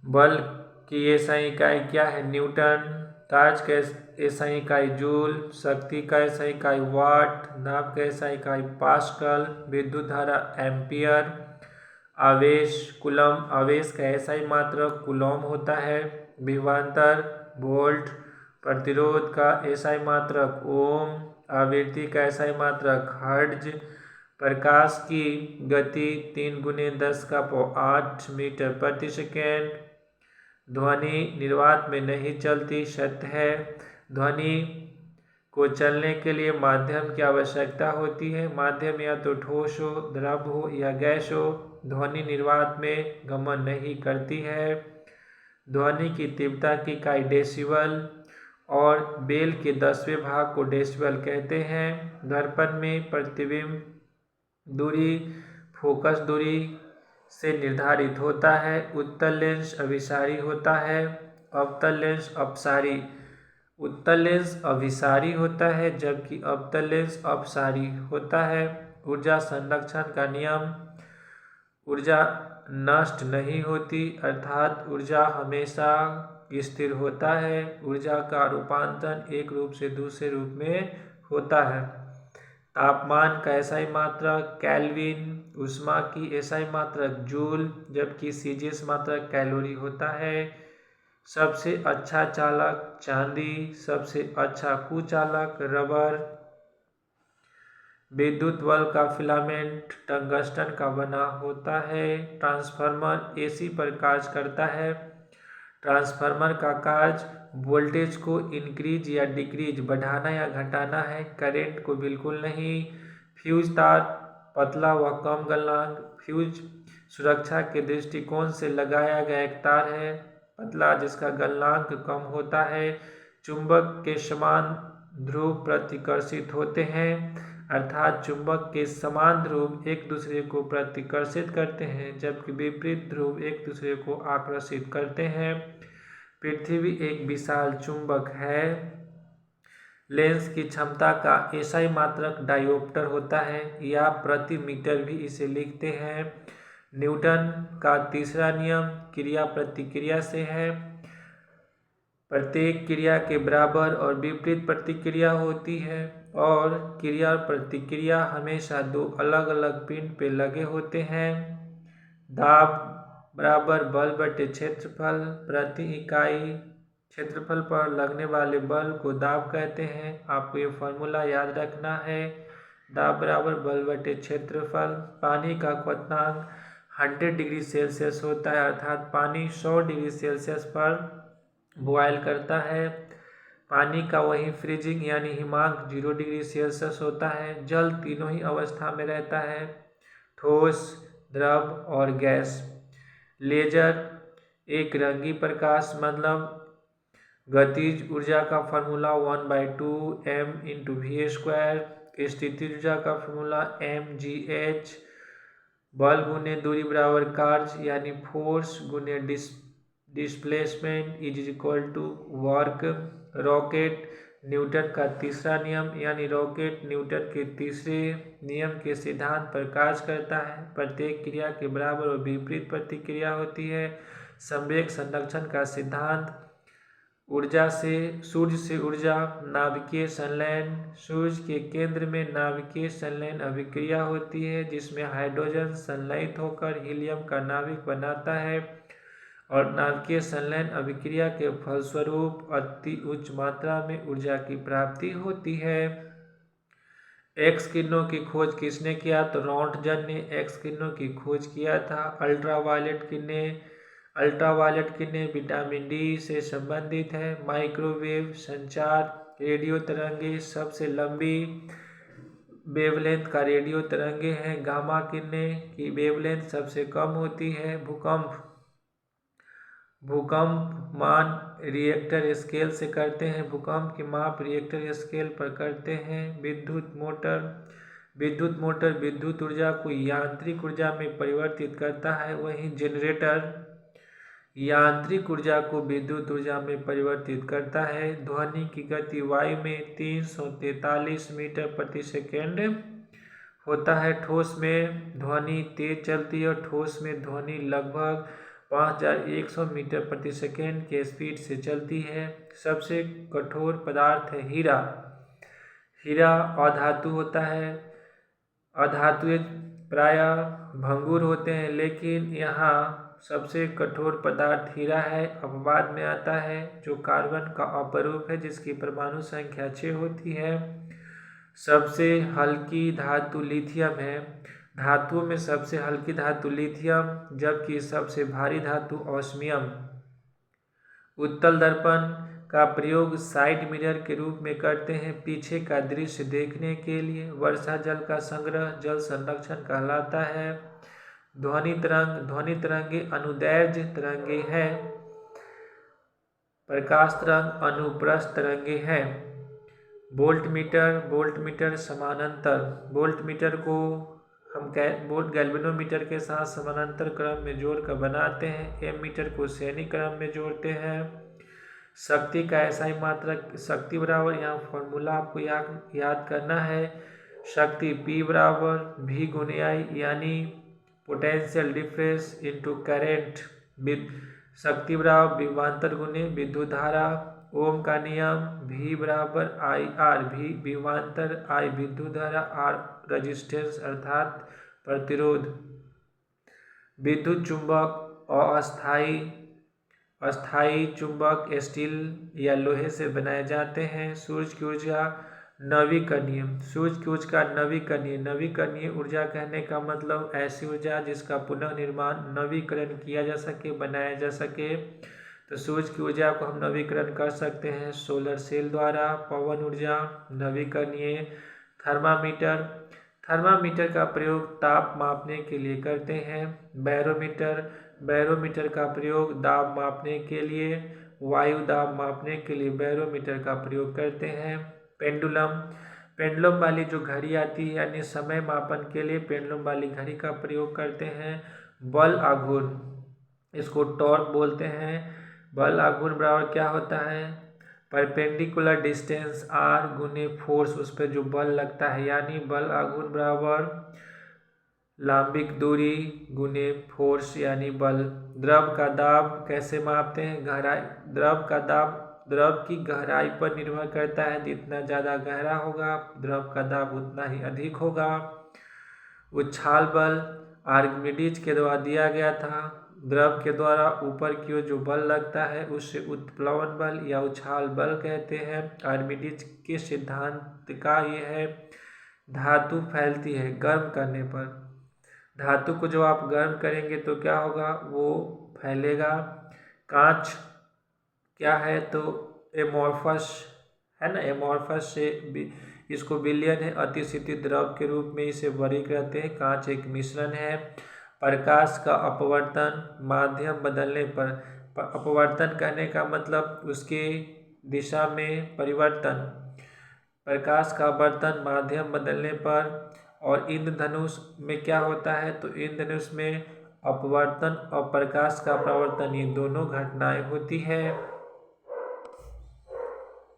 बल की एसआई इकाई क्या है? न्यूटन। कार्य का एसआई इकाई जूल। शक्ति का एसआई इकाई वाट। नाप का एसआई इकाई पास्कल। विद्युत धारा एम्पियर। आवेश कूलम। आवेश का एसआई मात्रक कूलम होता है। विभवांतर वोल्ट। प्रतिरोध का एसआई मात्रक ओम। आवृत्ति का एसआई मात्रक हर्ट्ज। प्रकाश की गति 3×10⁸ मीटर प्रति सेकेंड। ध्वनि निर्वात में नहीं चलती, सत्य है। ध्वनि को चलने के लिए माध्यम की आवश्यकता होती है। माध्यम या तो ठोस हो, द्रव हो या गैस हो। ध्वनि निर्वात में गमन नहीं करती है। ध्वनि की तीव्रता की इकाई डेसिबल और बेल के 10वें भाग को डेसिबल कहते हैं। दर्पण में प्रतिबिंब दूरी फोकस दूरी से निर्धारित होता है। उत्तल लेंस अभिसारी होता है, अवतल लेंस अपसारी। उत्तल लेंस अभिसारी होता है जबकि अवतल लेंस अपसारी होता है। ऊर्जा संरक्षण का नियम। ऊर्जा नष्ट नहीं होती, अर्थात ऊर्जा हमेशा स्थिर होता है। ऊर्जा का रूपांतरण एक रूप से दूसरे रूप में होता है। तापमान का एसआई मात्रक केल्विन। ऊष्मा की एसआई मात्रक जूल जबकि सीजीएस मात्रक कैलोरी होता है। सबसे अच्छा चालक चांदी, सबसे अच्छा कुचालक रबर। विद्युत बल्ब का फिलामेंट टंगस्टन का बना होता है। ट्रांसफार्मर एसी पर कार्य करता है। ट्रांसफार्मर का कार्य वोल्टेज को इंक्रीज या डिक्रीज बढ़ाना या घटाना है, करंट को बिल्कुल नहीं। फ्यूज तार पतला व कम गलनांक। फ्यूज सुरक्षा के दृष्टिकोण से लगाया गया एक तार है, पतला, जिसका गलनांक कम होता है। चुंबक के समान ध्रुव प्रतिकर्षित होते हैं, अर्थात चुंबक के समान ध्रुव एक दूसरे को प्रतिकर्षित करते हैं जबकि विपरीत ध्रुव एक दूसरे को आकर्षित करते हैं। पृथ्वी एक विशाल चुंबक है। लेंस की क्षमता का एसआई मात्रक डायोप्टर होता है या प्रति मीटर भी इसे लिखते हैं। न्यूटन का तीसरा नियम क्रिया प्रतिक्रिया से है। प्रत्येक क्रिया के बराबर और विपरीत प्रतिक्रिया होती है और क्रिया और प्रतिक्रिया हमेशा दो अलग अलग पिंड पे लगे होते हैं। दाब बराबर बल बटे क्षेत्रफल। प्रति इकाई क्षेत्रफल पर लगने वाले बल को दाब कहते हैं। आपको ये फॉर्मूला याद रखना है। दाब बराबर बल बटे क्षेत्रफल। पानी का क्वथनांक 100 डिग्री सेल्सियस होता है, अर्थात पानी 100 डिग्री सेल्सियस पर बॉयल करता है। पानी का वही फ्रीजिंग यानी हिमांक 0 डिग्री सेल्सियस होता है। जल तीनों ही अवस्था में रहता है, ठोस, द्रव और गैस। लेजर एक रंगी प्रकाश मतलब गतिज ऊर्जा का फॉर्मूला 1/2m×v²। स्थितिज ऊर्जा का फॉर्मूला mgh। बल गुने दूरी बराबर कार्य यानी फोर्स गुने displacement is equal to work. Rocket Newton का तीसरा नियम यानी रॉकेट न्यूटन के तीसरे नियम के सिद्धांत पर कार्य करता है। प्रत्येक क्रिया के बराबर और विपरीत प्रतिक्रिया होती है। संवेग संरक्षण का सिद्धांत। ऊर्जा से सूर्य से ऊर्जा नाभिकीय संलयन। सूर्य के केंद्र में नाभिकीय संलयन अभिक्रिया होती है जिसमें हाइड्रोजन संलयित होकर हीलियम का नाभिक बनाता है और नाभिकीय संलयन अभिक्रिया के फलस्वरूप अति उच्च मात्रा में ऊर्जा की प्राप्ति होती है। एक्स किरणों की खोज किसने किया? तो रॉन्टजन ने एक्स किरणों की खोज किया था। अल्ट्रावायलेट किरणें विटामिन डी से संबंधित है। माइक्रोवेव संचार रेडियो तरंगे सबसे लंबी वेवलेंथ का रेडियो तरंगे हैं। गामा किरणें की वेवलेंथ सबसे कम होती है। भूकंप मान रिएक्टर स्केल से करते हैं। भूकंप की माप रिएक्टर स्केल पर करते हैं। विद्युत मोटर विद्युत ऊर्जा को यांत्रिक ऊर्जा में परिवर्तित करता है, वहीं जनरेटर यांत्रिक ऊर्जा को विद्युत ऊर्जा में परिवर्तित करता है। ध्वनि की गति वायु में 343 मीटर प्रति सेकेंड होता है। ठोस में ध्वनि तेज चलती है और ठोस में ध्वनि लगभग 5100 मीटर प्रति सेकेंड के स्पीड से चलती है। सबसे कठोर पदार्थ है हीरा। हीरा अधातु होता है। अधातु प्रायः भंगुर होते हैं, लेकिन यहाँ सबसे कठोर पदार्थ हीरा है। अपवाद में आता है जो कार्बन का अपरूप है, जिसकी परमाणु संख्या 6 होती है। सबसे हल्की धातु लिथियम है। धातुओं में सबसे हल्की धातु लिथियम, जबकि सबसे भारी धातु ऑस्मियम। उत्तल दर्पण का प्रयोग साइड मिरर के रूप में करते हैं, पीछे का दृश्य देखने के लिए। वर्षा जल का संग्रह जल संरक्षण कहलाता है। ध्वनि तरंगे अनुदैर्ध्य तरंगे हैं। प्रकाश तरंग अनुप्रस्थ तरंगे हैं। वोल्टमीटर समानांतर। वोल्टमीटर को हम गैल्वेनोमीटर के साथ समानांतर क्रम में जोड़कर बनाते हैं। एमीटर को श्रेणी क्रम में जोड़ते हैं। शक्ति का ऐसा ही मात्रक, शक्ति बराबर, यहाँ फॉर्मूला आपको याद करना है। शक्ति P बराबर V गुने I, यानी पोटेंशियल डिफरेंस इंटू करेंट। शक्ति बराबर विभवांतर गुने विद्युत धारा। ओम का नियम V बराबर IR, V विभवांतर, I विद्युत धारा, R रेजिस्टेंस अर्थात प्रतिरोध। विद्युत चुंबक अस्थायी चुंबक स्टील या लोहे से बनाए जाते हैं। सूर्य की ऊर्जा नवीकरणीय। नवीकरणीय ऊर्जा कहने का मतलब ऐसी ऊर्जा जिसका पुनः निर्माण, नवीकरण किया जा सके, बनाया जा सके। तो सूर्य की ऊर्जा को हम नवीकरण कर सकते हैं सोलर सेल द्वारा। पवन ऊर्जा नवीकरणीय। थर्मामीटर का प्रयोग ताप मापने के लिए करते हैं। बैरोमीटर का प्रयोग दाब मापने के लिए, वायु दाब मापने के लिए बैरोमीटर का प्रयोग करते हैं। पेंडुलम वाली जो घड़ी आती है, यानी समय मापन के लिए पेंडुलम वाली घड़ी का प्रयोग करते हैं। बल आघूर्ण, इसको टॉर्क बोलते हैं। बल आघूर्ण बराबर क्या होता है? परपेंडिकुलर डिस्टेंस R गुने फोर्स, उस पर जो बल लगता है, यानी बल आघूर्ण बराबर लंबिक दूरी गुने फोर्स यानी बल। द्रव का दाब कैसे मापते हैं? गहराई। द्रव का दाब द्रव की गहराई पर निर्भर करता है। जितना ज़्यादा गहरा होगा द्रव का दाब उतना ही अधिक होगा। उछाल बल आर्किमिडीज के द्वारा दिया गया था। द्रव के द्वारा ऊपर की ओर जो बल लगता है उससे उत्प्लवन बल या उछाल बल कहते हैं। आर्किमिडीज के सिद्धांत का ये है, धातु फैलती है गर्म करने पर। धातु को जो आप गर्म करेंगे तो क्या होगा? वो फैलेगा। कांच क्या है? तो एमोर्फस है ना। एमोर्फस से इसको विलयन है, अतिशीतल द्रव के रूप में इसे वर्गीकृत करते हैं। कांच एक मिश्रण है। प्रकाश का अपवर्तन माध्यम बदलने पर। अपवर्तन कहने का मतलब उसके दिशा में परिवर्तन। प्रकाश का अपवर्तन माध्यम बदलने पर। और इंद्रधनुष में क्या होता है? तो इंद्रधनुष में अपवर्तन और प्रकाश का परावर्तन, ये दोनों घटनाएं होती है।